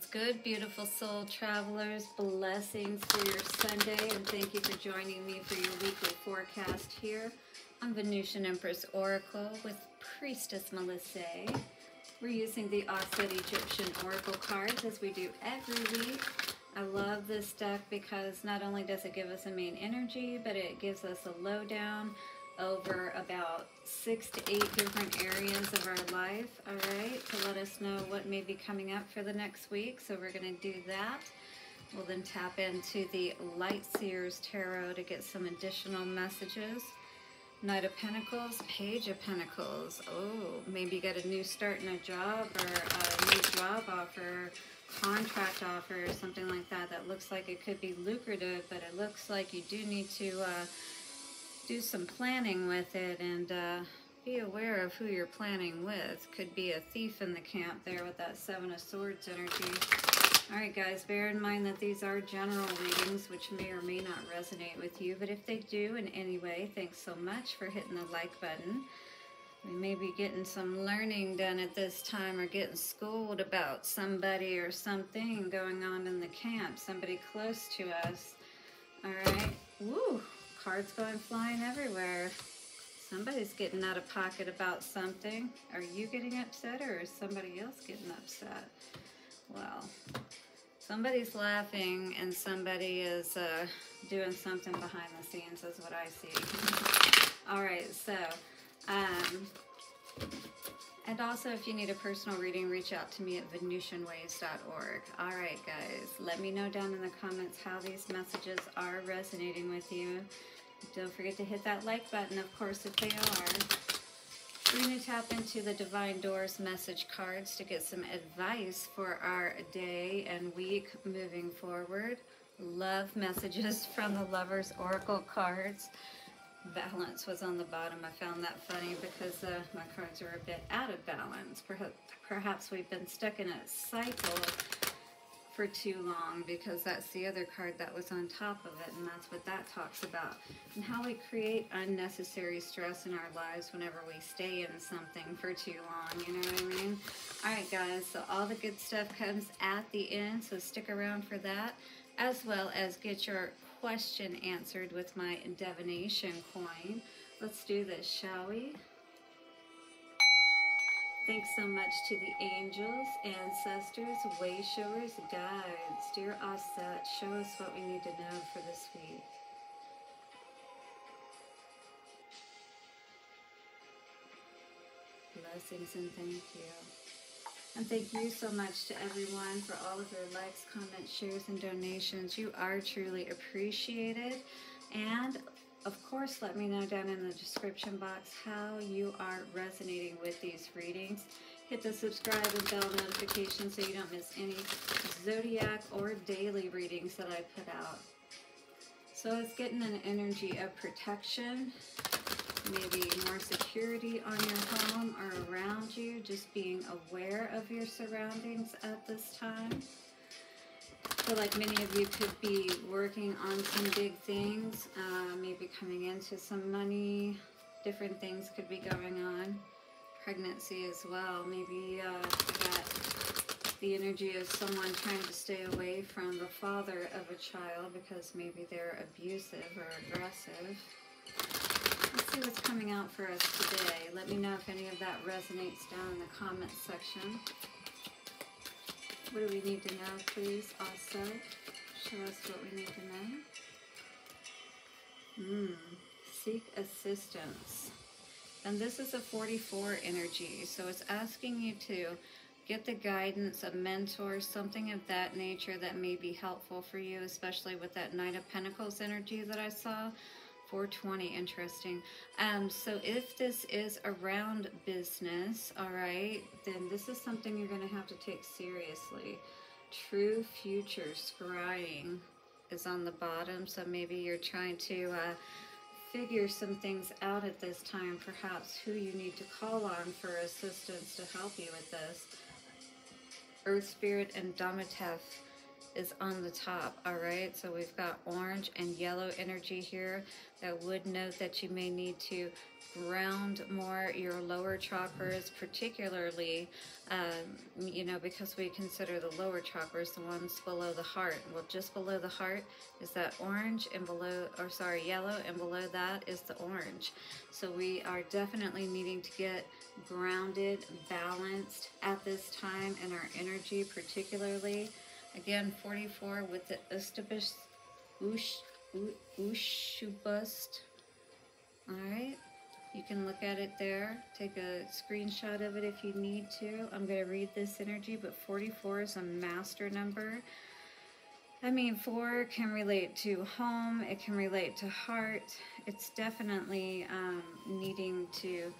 What's good, beautiful soul travelers? Blessings for your Sunday, and thank you for joining me for your weekly forecast here on Venusian Empress Oracle with Priestess Melissa. We're using the Auset Egyptian Oracle cards as we do every week. I love this deck because not only does it give us a main energy, but it gives us a lowdown over about 6 to 8 different areas of our life, all right, to let us know what may be coming up for the next week. So we're going to do that. We'll then tap into the Light Seers Tarot to get some additional messages. Knight of Pentacles, Page of Pentacles. Oh, maybe you got a new start in a job or a new job offer, contract offer, or something like that. That looks like it could be lucrative, but it looks like you do need to do some planning with it, and be aware of who you're planning with. Could be a thief in the camp there with that Seven of Swords energy. Alright guys, bear in mind that these are general readings which may or may not resonate with you, but if they do in any way, thanks so much for hitting the like button. We may be getting some learning done at this time, or getting schooled about somebody or something going on in the camp, somebody close to us. Alright, woo! Cards going flying everywhere. Somebody's getting out of pocket about something. Are you getting upset, or is somebody else getting upset? Well, somebody's laughing and somebody is doing something behind the scenes is what I see. All right, so, and also if you need a personal reading, reach out to me at venusianways.org. All right, guys, let me know down in the comments how these messages are resonating with you. Don't forget to hit that like button, of course, if they are. We're going to tap into the Divine Doors message cards to get some advice for our day and week moving forward. Love messages from the Lovers Oracle cards. Balance was on the bottom. I found that funny because my cards are a bit out of balance. Perhaps we've been stuck in a cycle for too long, because that's the other card that was on top of it, and that's what that talks about, and how we create unnecessary stress in our lives whenever we stay in something for too long, you know what I mean? Alright guys, so all the good stuff comes at the end, so stick around for that, as well as get your question answered with my divination coin. Let's do this, shall we? Thanks so much to the angels, ancestors, way showers, guides. Dear Auset, show us what we need to know for this week. Blessings and thank you. And thank you so much to everyone for all of your likes, comments, shares, and donations. You are truly appreciated. And of course, let me know down in the description box how you are resonating with these readings. Hit the subscribe and bell notification so you don't miss any zodiac or daily readings that I put out. So it's getting an energy of protection, maybe more security on your home or around you, just being aware of your surroundings at this time. I feel like many of you could be working on some big things, maybe coming into some money, different things could be going on. Pregnancy as well, maybe you got the energy of someone trying to stay away from the father of a child because maybe they're abusive or aggressive. Let's see what's coming out for us today. Let me know if any of that resonates down in the comments section. What do we need to know, please? Also, show us what we need to know. Seek assistance. And this is a 44 energy, so it's asking you to get the guidance, a mentor, something of that nature that may be helpful for you, especially with that Knight of Pentacles energy that I saw. 420, interesting. So if this is around business, all right, then this is something you're going to have to take seriously. True future scrying is on the bottom, so maybe you're trying to figure some things out at this time, perhaps who you need to call on for assistance to help you with this. Earth Spirit and Domitef is on the top, all right? So we've got orange and yellow energy here that would note that you may need to ground more your lower chakras, particularly, you know, because we consider the lower chakras the ones below the heart. Well, just below the heart is that orange, and below, or sorry, yellow, and below that is the orange. So we are definitely needing to get grounded, balanced at this time in our energy, particularly. Again, 44 with the USHUBTIS. All right. You can look at it there. Take a screenshot of it if you need to. I'm going to read this energy, but 44 is a master number. I mean, 4 can relate to home. It can relate to heart. It's definitely needing to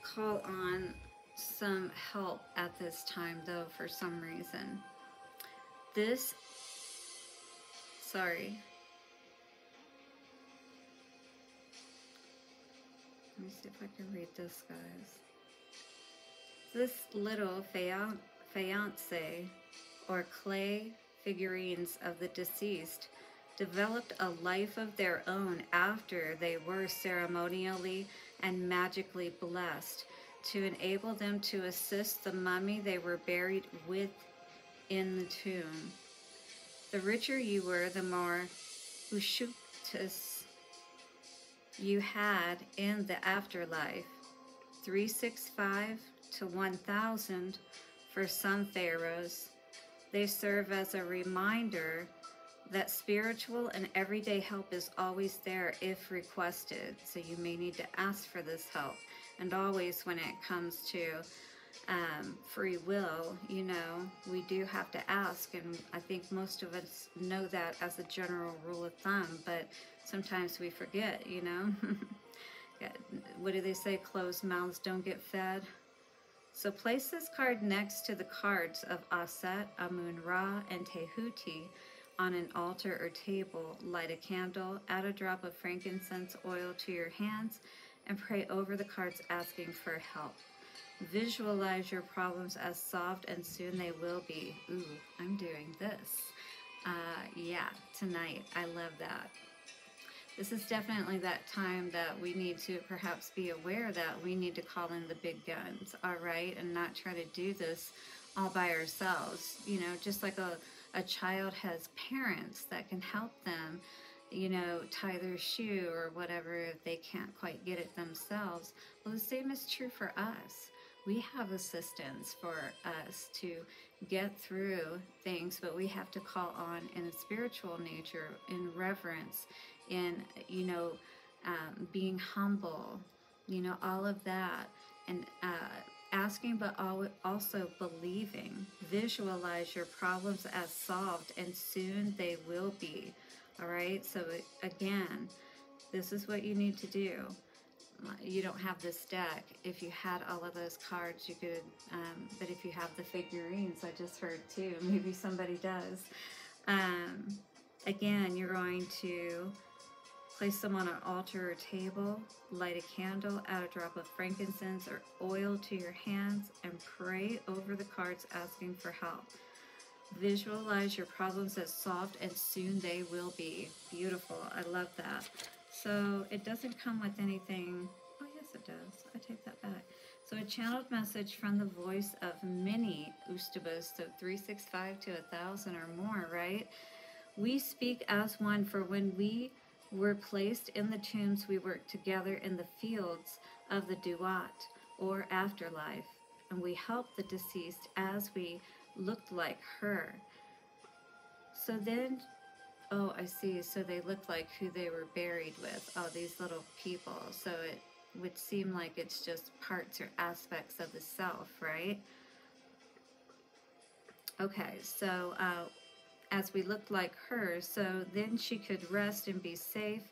call on some help at this time, though, for some reason. Sorry. Let me see if I can read this, guys. This little fiancé or clay figurines of the deceased developed a life of their own after they were ceremonially and magically blessed to enable them to assist the mummy they were buried with in the tomb. The richer you were, the more USHUBTIS you had in the afterlife. 365 to 1000 for some pharaohs. They serve as a reminder that spiritual and everyday help is always there if requested. So you may need to ask for this help. And always when it comes to free will, you know, we do have to ask. And I think most of us know that as a general rule of thumb, but sometimes we forget, you know. What do they say? Closed mouths don't get fed. So place this card next to the cards of Auset, Amun-Ra, and Tehuti on an altar or table. Light a candle, add a drop of frankincense oil to your hands, and pray over the cards asking for help. Visualize your problems as solved, and soon they will be. Ooh, I'm doing this. Yeah, tonight. I love that. This is definitely that time that we need to perhaps be aware that we need to call in the big guns, all right, and not try to do this all by ourselves. You know, just like a child has parents that can help them, you know, tie their shoe or whatever if they can't quite get it themselves. Well, the same is true for us. We have assistance for us to get through things, but we have to call on in a spiritual nature, in reverence, in, you know, being humble, you know, all of that, and asking, but also believing. Visualize your problems as solved, and soon they will be. All right, so again, this is what you need to do. You don't have this deck. If you had all of those cards, you could, but if you have the figurines, I just heard too, maybe somebody does. Again, you're going to place them on an altar or table, light a candle, add a drop of frankincense or oil to your hands, and pray over the cards asking for help. Visualize your problems as solved, and soon they will be. Beautiful. I love that. So it doesn't come with anything. Oh, yes, it does. I take that back. So a channeled message from the voice of many USHUBTIS, so 365 to 1000 or more, right? We speak as one, for when we were placed in the tombs, we worked together in the fields of the duat, or afterlife, and we helped the deceased as we looked like her. So then, oh, I see. So they looked like who they were buried with. Oh, these little people. So it would seem like it's just parts or aspects of the self, right? Okay, so as we looked like her, so then she could rest and be safe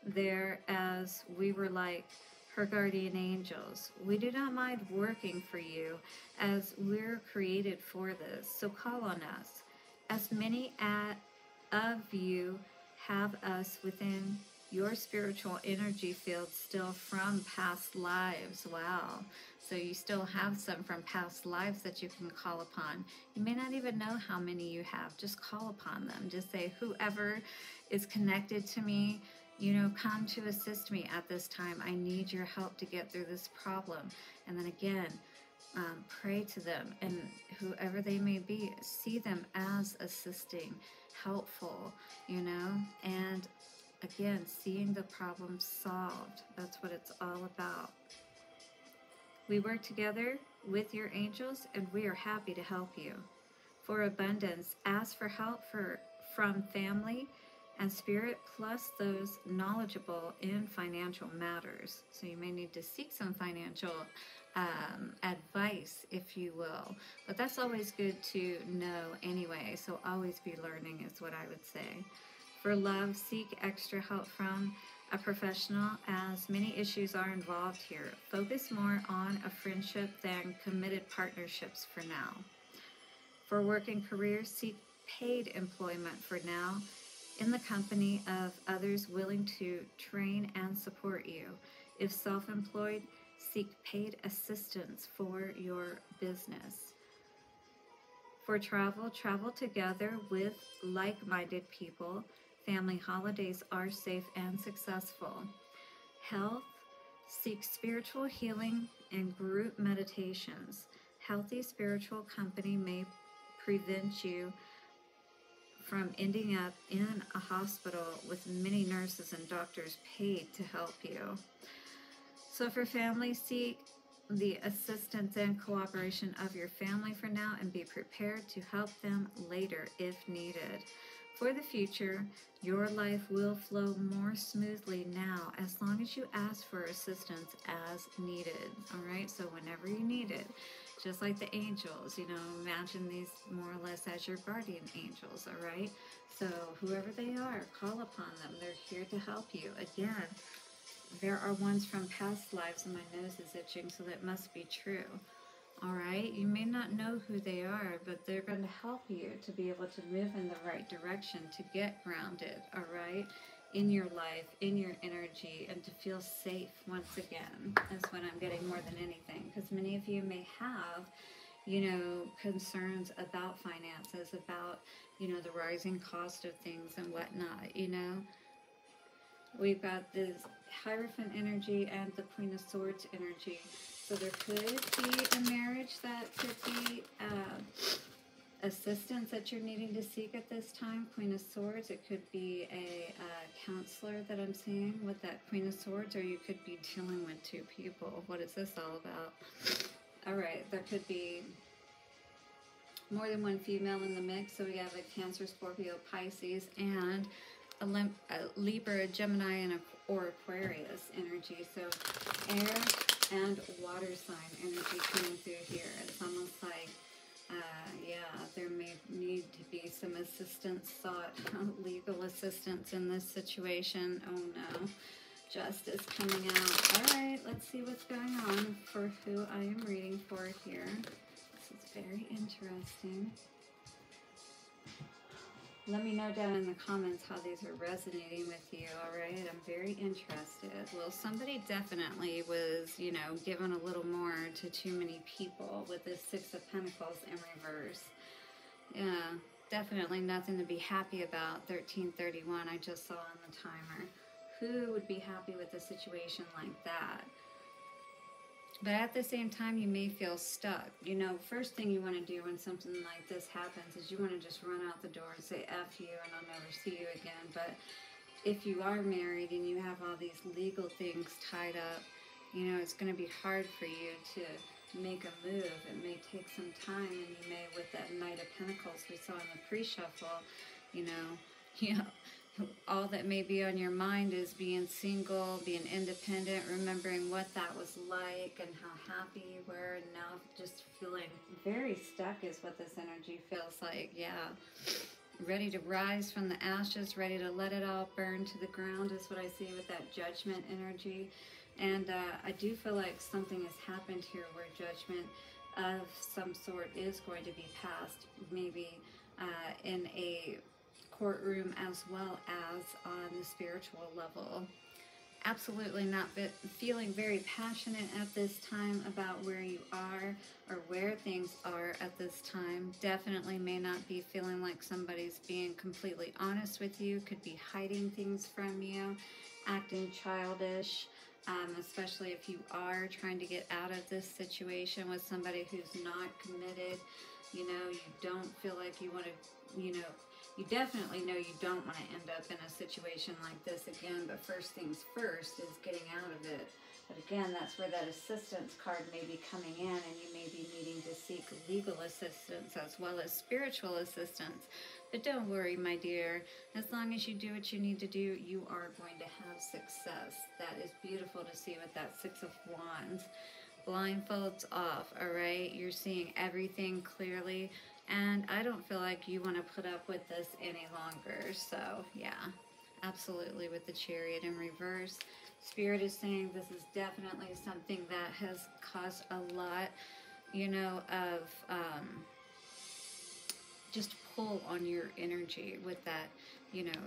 there as we were like her guardian angels. We do not mind working for you as we're created for this, so call on us. As many of you have us within your spiritual energy field still from past lives. Wow. So you still have some from past lives that you can call upon. You may not even know how many you have. Just call upon them. Just say, whoever is connected to me, come to assist me at this time. I need your help to get through this problem. And then again, pray to them, and whoever they may be, see them as assisting, helpful, and again, seeing the problem solved. That's what it's all about. We work together with your angels, and we are happy to help you. For abundance, ask for help from family and spirit, plus those knowledgeable in financial matters. So you may need to seek some financial advice, if you will. But that's always good to know anyway, so always be learning is what I would say. For love, seek extra help from a professional, as many issues are involved here. Focus more on a friendship than committed partnerships for now. For work and career, seek paid employment for now in the company of others willing to train and support you. If self-employed, seek paid assistance for your business. For travel, travel together with like-minded people. Family holidays are safe and successful. Health, seek spiritual healing and group meditations. Healthy spiritual company may prevent you from ending up in a hospital with many nurses and doctors paid to help you. So for family, seek the assistance and cooperation of your family for now, and be prepared to help them later if needed. For the future, your life will flow more smoothly now, as long as you ask for assistance as needed. All right, so whenever you need it, just like the angels, imagine these more or less as your guardian angels. All right, so whoever they are, call upon them. They're here to help you. Again, there are ones from past lives, and my nose is itching, so that must be true. All right, you may not know who they are, but they're going to help you to be able to move in the right direction, to get grounded, all right, in your life, in your energy, and to feel safe once again. That's what I'm getting more than anything, because many of you may have, concerns about finances, about, the rising cost of things and whatnot, We've got this Hierophant energy and the Queen of Swords energy. So there could be a marriage that could be assistance that you're needing to seek at this time, Queen of Swords. It could be a counselor that I'm seeing with that Queen of Swords, or you could be dealing with two people. What is this all about? All right, there could be more than one female in the mix. So we have a Cancer, Scorpio, Pisces, and a Libra, Gemini, and or Aquarius energy. So air and water sign energy coming through here. It's almost like, there may need to be some assistance sought, legal assistance in this situation. Oh no, justice coming out. All right, let's see what's going on for who I am reading for here. This is very interesting. Let me know down in the comments how these are resonating with you, all right? I'm very interested. Well, somebody definitely was, given a little more to too many people with this Six of Pentacles in reverse. Yeah, definitely nothing to be happy about. 1331, I just saw on the timer. Who would be happy with a situation like that? But at the same time, you may feel stuck. First thing you want to do when something like this happens is you want to just run out the door and say, F you, and I'll never see you again. But if you are married and you have all these legal things tied up, it's going to be hard for you to make a move. It may take some time, and you may, with that Knight of Pentacles we saw in the pre-shuffle, all that may be on your mind is being single, being independent, remembering what that was like and how happy you were, and now just feeling very stuck is what this energy feels like. Yeah, ready to rise from the ashes, ready to let it all burn to the ground is what I see with that Judgment energy. And I do feel like something has happened here where judgment of some sort is going to be passed, maybe in a courtroom as well as on the spiritual level. Absolutely not feeling very passionate at this time about where you are or where things are at this time. Definitely may not be feeling like somebody's being completely honest with you, could be hiding things from you, acting childish, especially if you are trying to get out of this situation with somebody who's not committed. You know, you don't feel like you want to, you definitely know you don't want to end up in a situation like this again, but first things first is getting out of it. But again, that's where that assistance card may be coming in, and you may be needing to seek legal assistance as well as spiritual assistance. But don't worry, my dear. As long as you do what you need to do, you are going to have success. That is beautiful to see with that Six of Wands. Blindfolds off, all right? You're seeing everything clearly. And I don't feel like you want to put up with this any longer. So, yeah, absolutely with the Chariot in reverse. Spirit is saying this is definitely something that has caused a lot, of just pull on your energy with that,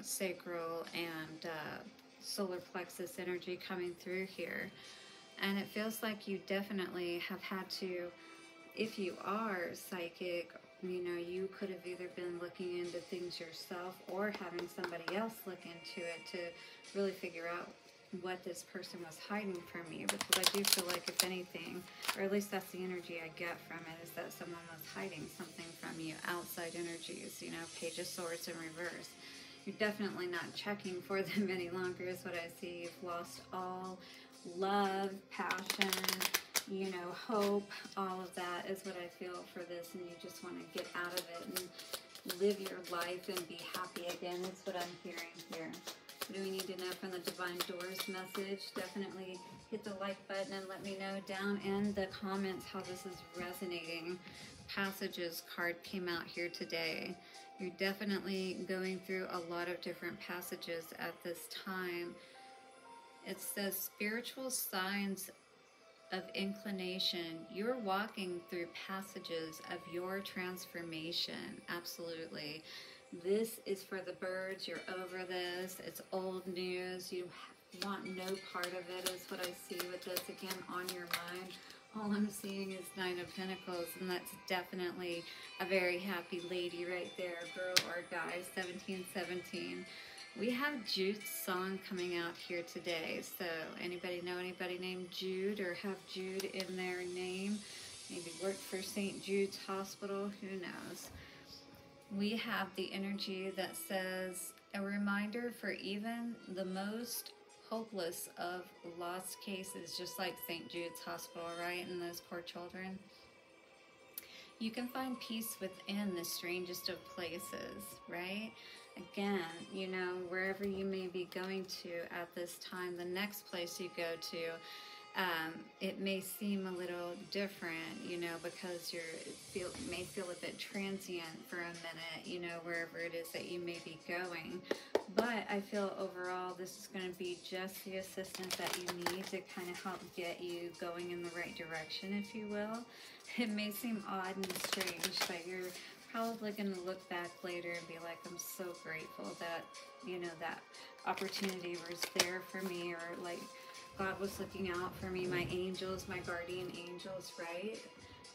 sacral and solar plexus energy coming through here. And it feels like you definitely have had to, if you are psychic, you could have either been looking into things yourself or having somebody else look into it to really figure out what this person was hiding from you. Because I do feel like, if anything, or at least that's the energy I get from it, is that someone was hiding something from you, outside energies, Page of Swords in reverse. You're definitely not checking for them any longer is what I see. You've lost all love, passion, hope, all of that is what I feel for this, and you just want to get out of it and live your life and be happy again. That's what I'm hearing here. What do we need to know from the Divine Doors message? Definitely hit the like button and let me know down in the comments how this is resonating. Passages card came out here today. You're definitely going through a lot of different passages at this time. It says spiritual signs of inclination. You're walking through passages of your transformation. Absolutely. This is for the birds. You're over this. It's old news. You want no part of it is what I see with this. Again, on your mind. All I'm seeing is Nine of Pentacles, and that's definitely a very happy lady right there, girl or guy, 1717. We have Jude's song coming out here today. So anybody know anybody named Jude or have Jude in their name? Maybe worked for St. Jude's Hospital, who knows? We have the energy that says, a reminder for even the most hopeless of lost cases, just like St. Jude's Hospital, right? And those poor children. You can find peace within the strangest of places, right? Again, wherever you may be going to at this time, the next place you go to, it may seem a little different, because you may feel a bit transient for a minute, wherever it is that you may be going. But I feel overall this is going to be just the assistance that you need to kind of help get you going in the right direction, if you will. It may seem odd and strange, but you're probably going to look back later and be like, I'm so grateful that, that opportunity was there for me, or like God was looking out for me, my angels, my guardian angels, right?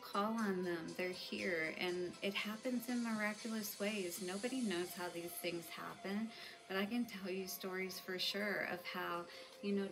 Call on them. They're here, and it happens in miraculous ways. Nobody knows how these things happen, but I can tell you stories for sure of how,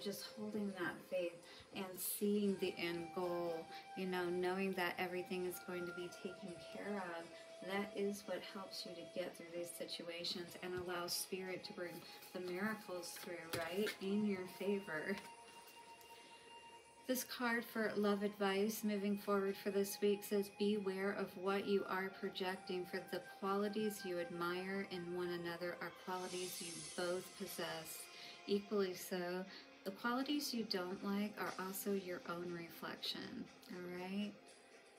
just holding that faith and seeing the end goal, knowing that everything is going to be taken care of. That is what helps you to get through these situations and allows Spirit to bring the miracles through, right, in your favor. This card for love advice moving forward for this week says, beware of what you are projecting, for the qualities you admire in one another are qualities you both possess. Equally so, the qualities you don't like are also your own reflection, all right?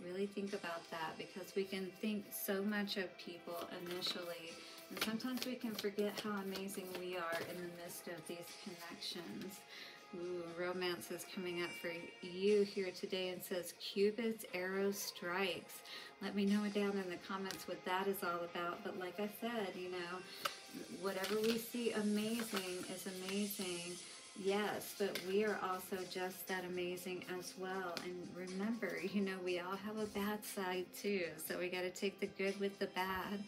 Really think about that, because we can think so much of people initially, and sometimes we can forget how amazing we are in the midst of these connections. Ooh, romance is coming up for you here today and says, Cupid's arrow strikes. Let me know down in the comments what that is all about. But like I said, Whatever we see amazing is amazing, yes, but we are also just that amazing as well. And remember, we all have a bad side too, so we got to take the good with the bad.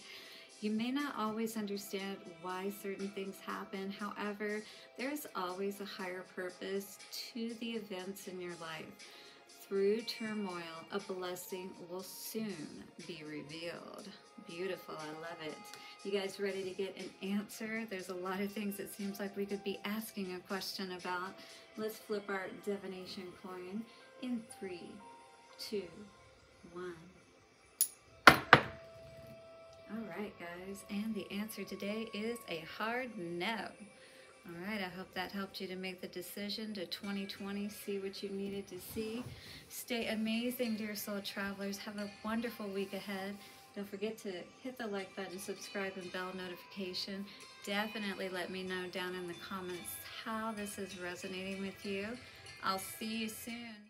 You may not always understand why certain things happen. However, there's always a higher purpose to the events in your life. Through turmoil, a blessing will soon be revealed. Beautiful, I love it. You guys ready to get an answer? There's a lot of things it seems like we could be asking a question about. Let's flip our divination coin in 3, 2, 1. All right, guys, and the answer today is a hard no. All right, I hope that helped you to make the decision to 2020, see what you needed to see. Stay amazing, dear soul travelers. Have a wonderful week ahead. Don't forget to hit the like button, subscribe, and bell notification. Definitely let me know down in the comments how this is resonating with you. I'll see you soon.